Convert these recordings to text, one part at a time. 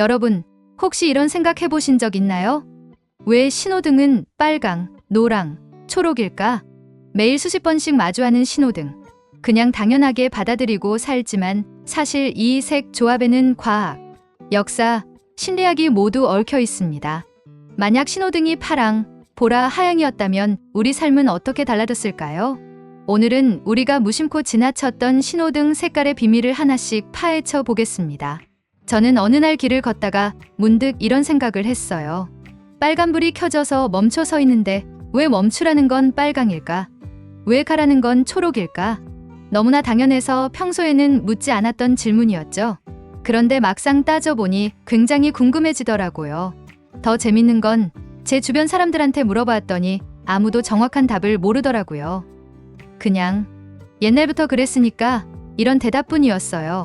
여러분, 혹시 이런 생각 해보신 적 있나요? 왜 신호등은 빨강, 노랑, 초록일까? 매일 수십 번씩 마주하는 신호등. 그냥 당연하게 받아들이고 살지만 사실 이 색 조합에는 과학, 역사, 심리학이 모두 얽혀 있습니다. 만약 신호등이 파랑, 보라, 하양이었다면 우리 삶은 어떻게 달라졌을까요? 오늘은 우리가 무심코 지나쳤던 신호등 색깔의 비밀을 하나씩 파헤쳐 보겠습니다. 저는 어느 날 길을 걷다가 문득 이런 생각을 했어요. 빨간불이 켜져서 멈춰 서 있는데 왜 멈추라는 건 빨강일까? 왜 가라는 건 초록일까? 너무나 당연해서 평소에는 묻지 않았던 질문이었죠. 그런데 막상 따져보니 굉장히 궁금해지더라고요. 더 재밌는 건 제 주변 사람들한테 물어봤더니 아무도 정확한 답을 모르더라고요. 그냥 옛날부터 그랬으니까 이런 대답뿐이었어요.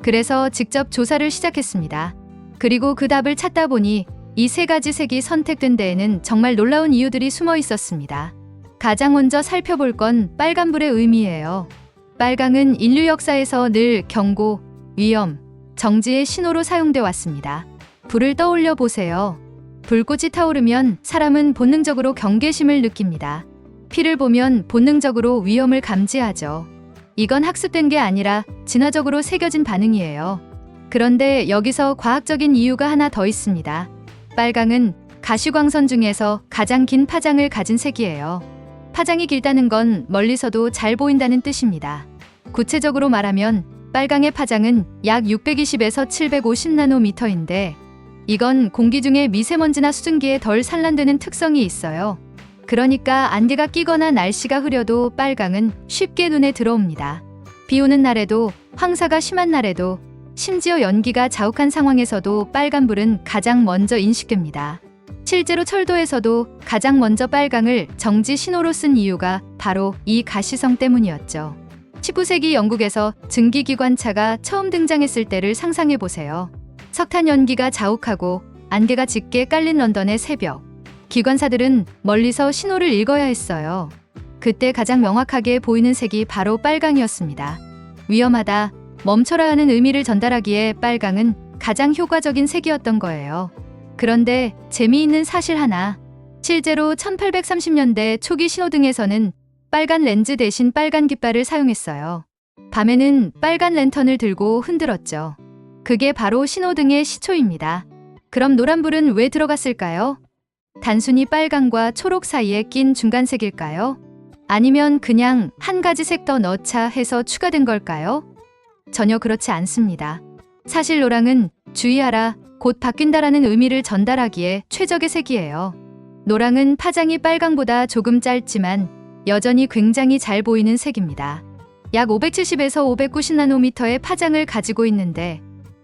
그래서 직접 조사를 시작했습니다. 그리고 그 답을 찾다 보니 이 세 가지 색이 선택된 데에는 정말 놀라운 이유들이 숨어 있었습니다. 가장 먼저 살펴볼 건 빨간불의 의미예요. 빨강은 인류 역사에서 늘 경고, 위험, 정지의 신호로 사용돼 왔습니다. 불을 떠올려 보세요. 불꽃이 타오르면 사람은 본능적으로 경계심을 느낍니다. 피를 보면 본능적으로 위험을 감지하죠. 이건 학습된 게 아니라 진화적으로 새겨진 반응이에요. 그런데 여기서 과학적인 이유가 하나 더 있습니다. 빨강은 가시광선 중에서 가장 긴 파장을 가진 색이에요. 파장이 길다는 건 멀리서도 잘 보인다는 뜻입니다. 구체적으로 말하면 빨강의 파장은 약 620에서 750나노미터인데 이건 공기 중에 미세먼지나 수증기에 덜 산란되는 특성이 있어요. 그러니까 안개가 끼거나 날씨가 흐려도 빨강은 쉽게 눈에 들어옵니다. 비 오는 날에도, 황사가 심한 날에도, 심지어 연기가 자욱한 상황에서도 빨간불은 가장 먼저 인식됩니다. 실제로 철도에서도 가장 먼저 빨강을 정지 신호로 쓴 이유가 바로 이 가시성 때문이었죠. 19세기 영국에서 증기기관차가 처음 등장했을 때를 상상해 보세요. 석탄 연기가 자욱하고 안개가 짙게 깔린 런던의 새벽. 기관사들은 멀리서 신호를 읽어야 했어요. 그때 가장 명확하게 보이는 색이 바로 빨강이었습니다. 위험하다, 멈춰라 하는 의미를 전달하기에 빨강은 가장 효과적인 색이었던 거예요. 그런데 재미있는 사실 하나. 실제로 1830년대 초기 신호등에서는 빨간 렌즈 대신 빨간 깃발을 사용했어요. 밤에는 빨간 랜턴을 들고 흔들었죠. 그게 바로 신호등의 시초입니다. 그럼 노란불은 왜 들어갔을까요? 단순히 빨강과 초록 사이에 낀 중간색일까요? 아니면 그냥 한 가지 색 더 넣자 해서 추가된 걸까요? 전혀 그렇지 않습니다. 사실 노랑은 주의하라, 곧 바뀐다라는 의미를 전달하기에 최적의 색이에요. 노랑은 파장이 빨강보다 조금 짧지만 여전히 굉장히 잘 보이는 색입니다. 약 570에서 590나노미터의 파장을 가지고 있는데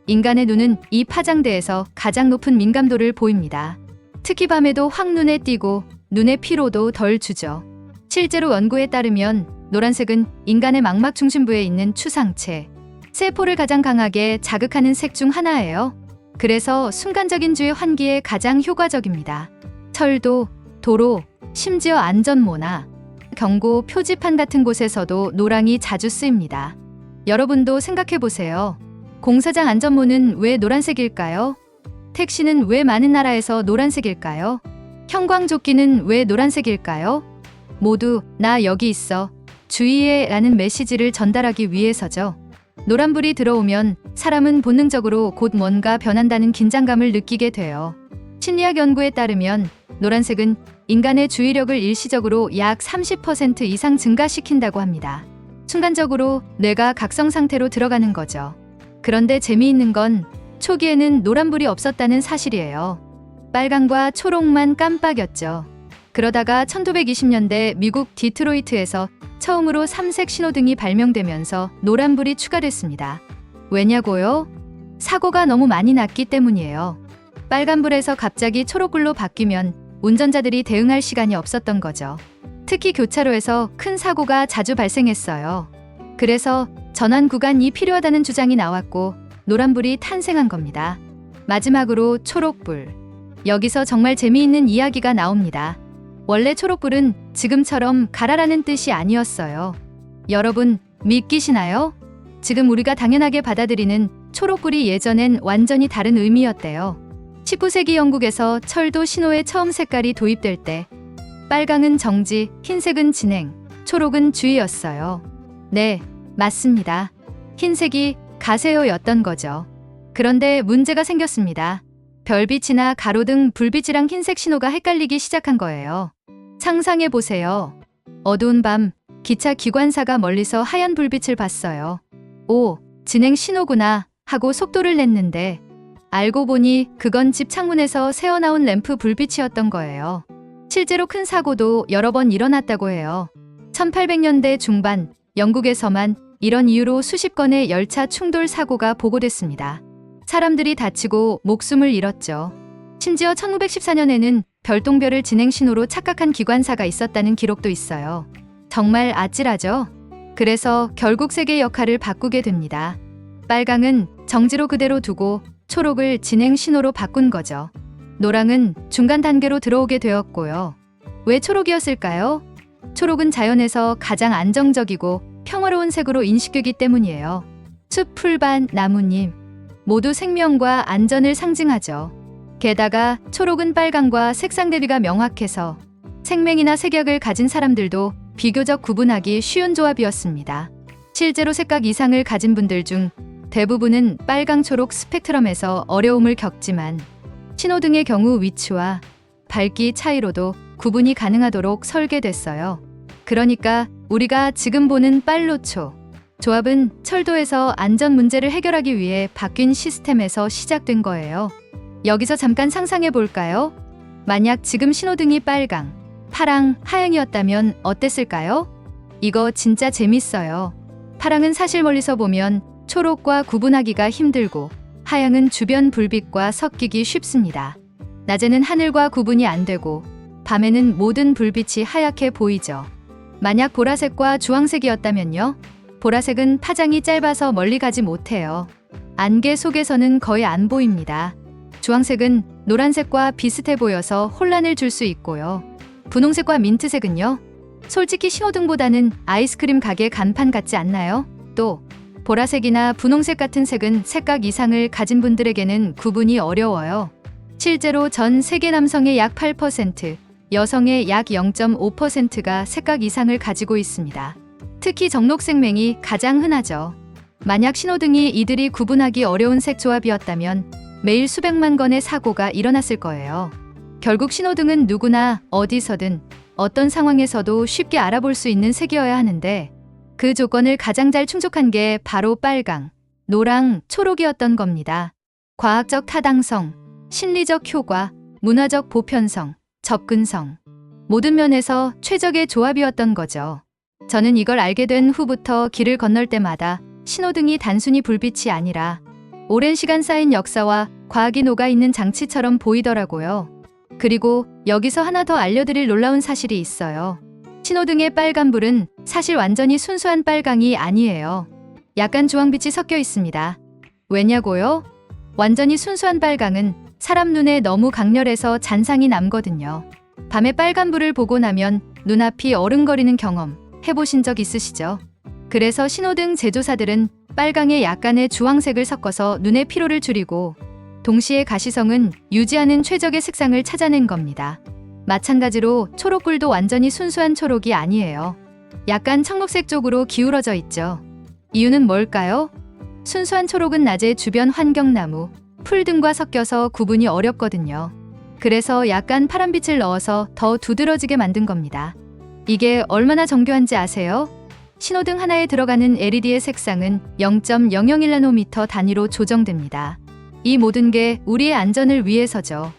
인간의 눈은 이 파장대에서 가장 높은 민감도를 보입니다. 특히 밤에도 확 눈에 띄고 눈의 피로도 덜 주죠. 실제로 연구에 따르면 노란색은 인간의 망막 중심부에 있는 추상체, 세포를 가장 강하게 자극하는 색 중 하나예요. 그래서 순간적인 주의 환기에 가장 효과적입니다. 철도, 도로, 심지어 안전모나, 경고, 표지판 같은 곳에서도 노랑이 자주 쓰입니다. 여러분도 생각해보세요. 공사장 안전모는 왜 노란색일까요? 택시는 왜 많은 나라에서 노란색일까요? 형광조끼는 왜 노란색일까요? 모두 나 여기 있어, 주의해 라는 메시지를 전달하기 위해서죠. 노란불이 들어오면 사람은 본능적으로 곧 뭔가 변한다는 긴장감을 느끼게 돼요. 심리학 연구에 따르면 노란색은 인간의 주의력을 일시적으로 약 30% 이상 증가시킨다고 합니다. 순간적으로 뇌가 각성 상태로 들어가는 거죠. 그런데 재미있는 건 초기에는 노란불이 없었다는 사실이에요. 빨강과 초록만 깜빡였죠. 그러다가 1920년대 미국 디트로이트에서 처음으로 3색 신호등이 발명되면서 노란불이 추가됐습니다. 왜냐고요? 사고가 너무 많이 났기 때문이에요. 빨간불에서 갑자기 초록불로 바뀌면 운전자들이 대응할 시간이 없었던 거죠. 특히 교차로에서 큰 사고가 자주 발생했어요. 그래서 전환 구간이 필요하다는 주장이 나왔고 노란불이 탄생한 겁니다. 마지막으로 초록불. 여기서 정말 재미있는 이야기가 나옵니다. 원래 초록불은 지금처럼 가라라는 뜻이 아니었어요. 여러분, 믿기시나요? 지금 우리가 당연하게 받아들이는 초록불이 예전엔 완전히 다른 의미였대요. 19세기 영국에서 철도 신호에 처음 색깔이 도입될 때 빨강은 정지, 흰색은 진행, 초록은 주의였어요. 네, 맞습니다. 흰색이 가세요였던 거죠. 그런데 문제가 생겼습니다. 별빛이나 가로등 불빛이랑 흰색 신호가 헷갈리기 시작한 거예요. 상상해 보세요. 어두운 밤, 기차 기관사가 멀리서 하얀 불빛을 봤어요. 오, 진행 신호구나 하고 속도를 냈는데 알고 보니 그건 집 창문에서 새어나온 램프 불빛이었던 거예요. 실제로 큰 사고도 여러 번 일어났다고 해요. 1800년대 중반 영국에서만 이런 이유로 수십 건의 열차 충돌 사고가 보고됐습니다. 사람들이 다치고 목숨을 잃었죠. 심지어 1914년에는 별똥별을 진행 신호로 착각한 기관사가 있었다는 기록도 있어요. 정말 아찔하죠? 그래서 결국 색의 역할을 바꾸게 됩니다. 빨강은 정지로 그대로 두고 초록을 진행 신호로 바꾼 거죠. 노랑은 중간 단계로 들어오게 되었고요. 왜 초록이었을까요? 초록은 자연에서 가장 안정적이고 평화로운 색으로 인식되기 때문이에요. 숲, 풀밭, 나뭇잎 모두 생명과 안전을 상징하죠. 게다가 초록은 빨강과 색상 대비가 명확해서 생맹이나 색약을 가진 사람들도 비교적 구분하기 쉬운 조합이었습니다. 실제로 색각 이상을 가진 분들 중 대부분은 빨강, 초록 스펙트럼에서 어려움을 겪지만 신호등의 경우 위치와 밝기 차이로도 구분이 가능하도록 설계됐어요. 그러니까 우리가 지금 보는 빨로초 조합은 철도에서 안전 문제를 해결하기 위해 바뀐 시스템에서 시작된 거예요. 여기서 잠깐 상상해 볼까요? 만약 지금 신호등이 빨강, 파랑, 하양이었다면 어땠을까요? 이거 진짜 재밌어요. 파랑은 사실 멀리서 보면 초록과 구분하기가 힘들고 하양은 주변 불빛과 섞이기 쉽습니다. 낮에는 하늘과 구분이 안 되고 밤에는 모든 불빛이 하얗게 보이죠. 만약 보라색과 주황색이었다면요? 보라색은 파장이 짧아서 멀리 가지 못해요. 안개 속에서는 거의 안 보입니다. 주황색은 노란색과 비슷해 보여서 혼란을 줄 수 있고요. 분홍색과 민트색은요? 솔직히 신호등보다는 아이스크림 가게 간판 같지 않나요? 또 보라색이나 분홍색 같은 색은 색각 이상을 가진 분들에게는 구분이 어려워요. 실제로 전 세계 남성의 약 8%, 여성의 약 0.5%가 색각 이상을 가지고 있습니다. 특히 정록생맹이 가장 흔하죠. 만약 신호등이 이들이 구분하기 어려운 색 조합이었다면 매일 수백만 건의 사고가 일어났을 거예요. 결국 신호등은 누구나 어디서든 어떤 상황에서도 쉽게 알아볼 수 있는 색이어야 하는데 그 조건을 가장 잘 충족한 게 바로 빨강, 노랑, 초록이었던 겁니다. 과학적 타당성, 심리적 효과, 문화적 보편성, 접근성 모든 면에서 최적의 조합이었던 거죠. 저는 이걸 알게 된 후부터 길을 건널 때마다 신호등이 단순히 불빛이 아니라 오랜 시간 쌓인 역사와 과학이 녹아있는 장치처럼 보이더라고요. 그리고 여기서 하나 더 알려드릴 놀라운 사실이 있어요. 신호등의 빨간불은 사실 완전히 순수한 빨강이 아니에요. 약간 주황빛이 섞여 있습니다. 왜냐고요? 완전히 순수한 빨강은 사람 눈에 너무 강렬해서 잔상이 남거든요. 밤에 빨간불을 보고 나면 눈앞이 어른거리는 경험 해보신 적 있으시죠? 그래서 신호등 제조사들은 빨강에 약간의 주황색을 섞어서 눈의 피로를 줄이고 동시에 가시성은 유지하는 최적의 색상을 찾아낸 겁니다. 마찬가지로 초록불도 완전히 순수한 초록이 아니에요. 약간 청록색 쪽으로 기울어져 있죠. 이유는 뭘까요? 순수한 초록은 낮에 주변 환경나무, 풀 등과 섞여서 구분이 어렵거든요. 그래서 약간 파란빛을 넣어서 더 두드러지게 만든 겁니다. 이게 얼마나 정교한지 아세요? 신호등 하나에 들어가는 LED의 색상은 0.001나노미터 단위로 조정됩니다. 이 모든 게 우리의 안전을 위해서죠.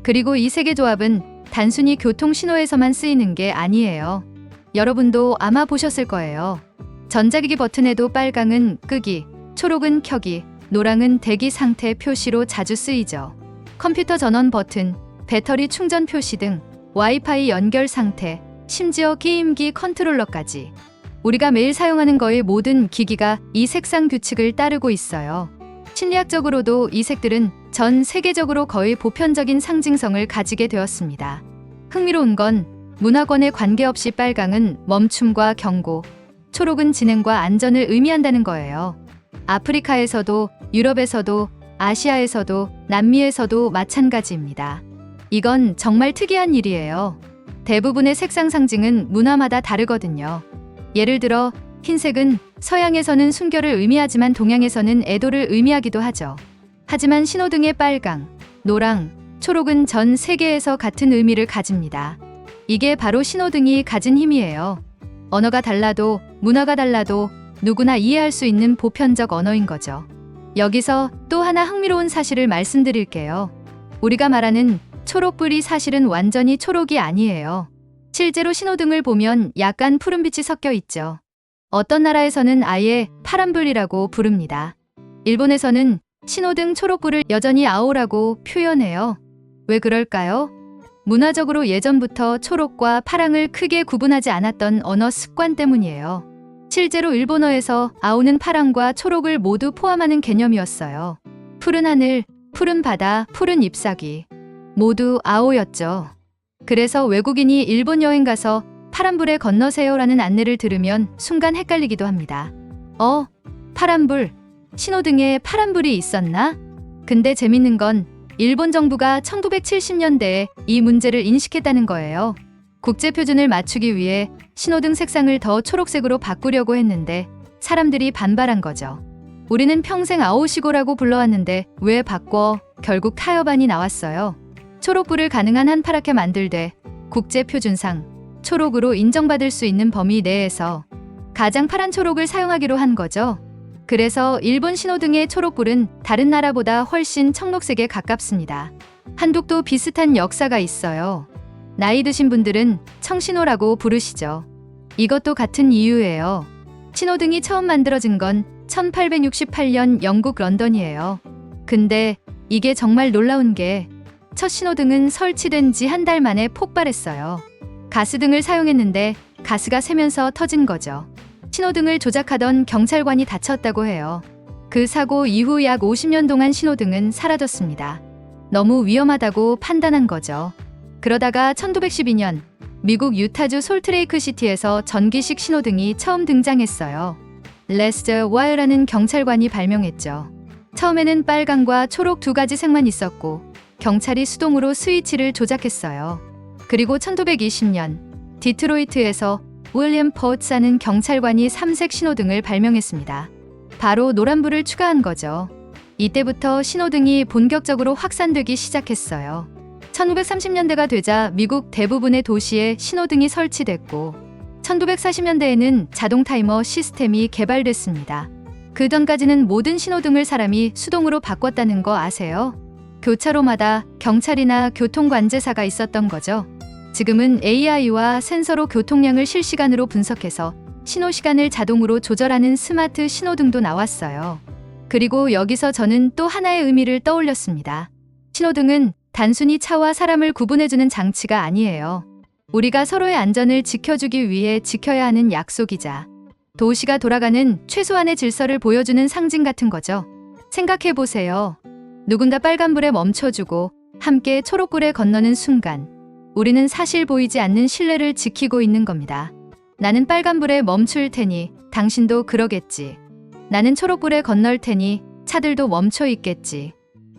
그리고 이 색의 조합은 단순히 교통신호에서만 쓰이는 게 아니에요. 여러분도 아마 보셨을 거예요. 전자기기 버튼에도 빨강은 끄기, 초록은 켜기, 노랑은 대기 상태 표시로 자주 쓰이죠. 컴퓨터 전원 버튼, 배터리 충전 표시 등 와이파이 연결 상태, 심지어 게임기 컨트롤러까지 우리가 매일 사용하는 거의 모든 기기가 이 색상 규칙을 따르고 있어요. 심리학적으로도 이 색들은 전 세계적으로 거의 보편적인 상징성을 가지게 되었습니다. 흥미로운 건 문화권에 관계없이 빨강은 멈춤과 경고, 초록은 진행과 안전을 의미한다는 거예요. 아프리카에서도, 유럽에서도, 아시아에서도, 남미에서도 마찬가지입니다. 이건 정말 특이한 일이에요. 대부분의 색상 상징은 문화마다 다르거든요. 예를 들어 흰색은 서양에서는 순결을 의미하지만 동양에서는 애도를 의미하기도 하죠. 하지만 신호등의 빨강, 노랑, 초록은 전 세계에서 같은 의미를 가집니다. 이게 바로 신호등이 가진 힘이에요. 언어가 달라도, 문화가 달라도 누구나 이해할 수 있는 보편적 언어인 거죠. 여기서 또 하나 흥미로운 사실을 말씀드릴게요. 우리가 말하는 초록불이 사실은 완전히 초록이 아니에요. 실제로 신호등을 보면 약간 푸른빛이 섞여 있죠. 어떤 나라에서는 아예 파란불이라고 부릅니다. 일본에서는 신호등 초록불을 여전히 아오라고 표현해요. 왜 그럴까요? 문화적으로 예전부터 초록과 파랑을 크게 구분하지 않았던 언어 습관 때문이에요. 실제로 일본어에서 아오는 파랑과 초록을 모두 포함하는 개념이었어요. 푸른 하늘, 푸른 바다, 푸른 잎사귀 모두 아오였죠. 그래서 외국인이 일본 여행 가서 파란불에 건너세요라는 안내를 들으면 순간 헷갈리기도 합니다. 파란불, 신호등에 파란불이 있었나? 근데 재밌는 건 일본 정부가 1970년대에 이 문제를 인식했다는 거예요. 국제 표준을 맞추기 위해 신호등 색상을 더 초록색으로 바꾸려고 했는데 사람들이 반발한 거죠. 우리는 평생 아오시고라고 불러왔는데 왜 바꿔? 결국 타협안이 나왔어요. 초록불을 가능한 한 파랗게 만들되 국제 표준상 초록으로 인정받을 수 있는 범위 내에서 가장 파란 초록을 사용하기로 한 거죠. 그래서 일본 신호등의 초록불은 다른 나라보다 훨씬 청록색에 가깝습니다. 한국도 비슷한 역사가 있어요. 나이 드신 분들은 청신호라고 부르시죠. 이것도 같은 이유예요. 신호등이 처음 만들어진 건 1868년 영국 런던이에요. 근데 이게 정말 놀라운 게 첫 신호등은 설치된 지 한 달 만에 폭발했어요. 가스등을 사용했는데 가스가 새면서 터진 거죠. 신호등을 조작하던 경찰관이 다쳤다고 해요. 그 사고 이후 약 50년 동안 신호등은 사라졌습니다. 너무 위험하다고 판단한 거죠. 그러다가 1912년 미국 유타주 솔트레이크 시티에서 전기식 신호등이 처음 등장했어요. 레스터 와이어라는 경찰관이 발명했죠. 처음에는 빨강과 초록 두 가지 색만 있었고 경찰이 수동으로 스위치를 조작했어요. 그리고 1920년 디트로이트에서 윌리엄 포츠라는 경찰관이 삼색 신호등을 발명했습니다. 바로 노란불을 추가한 거죠. 이때부터 신호등이 본격적으로 확산되기 시작했어요. 1930년대가 되자 미국 대부분의 도시에 신호등이 설치됐고 1940년대에는 자동 타이머 시스템이 개발됐습니다. 그 전까지는 모든 신호등을 사람이 수동으로 바꿨다는 거 아세요? 교차로마다 경찰이나 교통관제사가 있었던 거죠. 지금은 AI와 센서로 교통량을 실시간으로 분석해서 신호 시간을 자동으로 조절하는 스마트 신호등도 나왔어요. 그리고 여기서 저는 또 하나의 의미를 떠올렸습니다. 신호등은 단순히 차와 사람을 구분해주는 장치가 아니에요. 우리가 서로의 안전을 지켜주기 위해 지켜야 하는 약속이자 도시가 돌아가는 최소한의 질서를 보여주는 상징 같은 거죠. 생각해보세요. 누군가 빨간불에 멈춰주고 함께 초록불에 건너는 순간 우리는 사실 보이지 않는 신뢰를 지키고 있는 겁니다. 나는 빨간불에 멈출 테니 당신도 그러겠지. 나는 초록불에 건널 테니 차들도 멈춰 있겠지.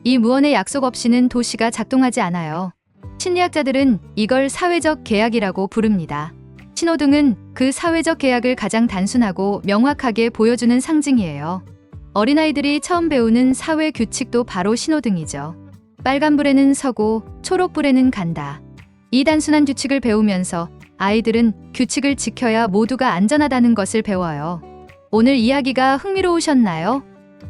이 무언의 약속 없이는 도시가 작동하지 않아요. 심리학자들은 이걸 사회적 계약이라고 부릅니다. 신호등은 그 사회적 계약을 가장 단순하고 명확하게 보여주는 상징이에요. 어린아이들이 처음 배우는 사회 규칙도 바로 신호등이죠. 빨간불에는 서고 초록불에는 간다. 이 단순한 규칙을 배우면서 아이들은 규칙을 지켜야 모두가 안전하다는 것을 배워요. 오늘 이야기가 흥미로우셨나요?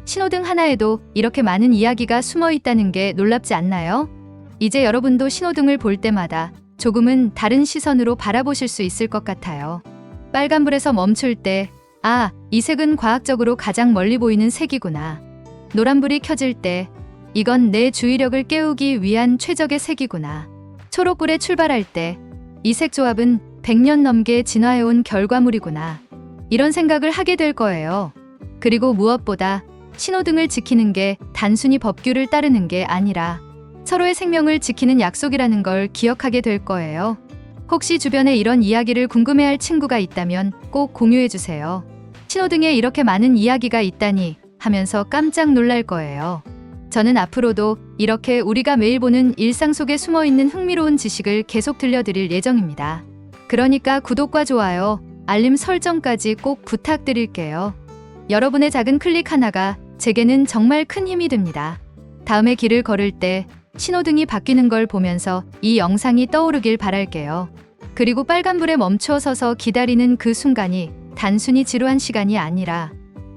신호등 하나에도 이렇게 많은 이야기가 숨어 있다는 게 놀랍지 않나요? 이제 여러분도 신호등을 볼 때마다 조금은 다른 시선으로 바라보실 수 있을 것 같아요. 빨간불에서 멈출 때, 이 색은 과학적으로 가장 멀리 보이는 색이구나. 노란불이 켜질 때, 이건 내 주의력을 깨우기 위한 최적의 색이구나. 초록불에 출발할 때, 이 색 조합은 100년 넘게 진화해온 결과물이구나. 이런 생각을 하게 될 거예요. 그리고 무엇보다 신호등을 지키는 게 단순히 법규를 따르는 게 아니라 서로의 생명을 지키는 약속이라는 걸 기억하게 될 거예요. 혹시 주변에 이런 이야기를 궁금해할 친구가 있다면 꼭 공유해주세요. 신호등에 이렇게 많은 이야기가 있다니 하면서 깜짝 놀랄 거예요. 저는 앞으로도 이렇게 우리가 매일 보는 일상 속에 숨어 있는 흥미로운 지식을 계속 들려드릴 예정입니다. 그러니까 구독과 좋아요, 알림 설정까지 꼭 부탁드릴게요. 여러분의 작은 클릭 하나가 제게는 정말 큰 힘이 됩니다. 다음에 길을 걸을 때 신호등이 바뀌는 걸 보면서 이 영상이 떠오르길 바랄게요. 그리고 빨간불에 멈춰 서서 기다리는 그 순간이 단순히 지루한 시간이 아니라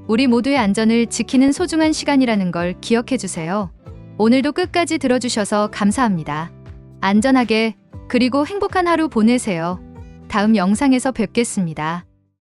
우리 모두의 안전을 지키는 소중한 시간이라는 걸 기억해 주세요. 오늘도 끝까지 들어주셔서 감사합니다. 안전하게 그리고 행복한 하루 보내세요. 다음 영상에서 뵙겠습니다.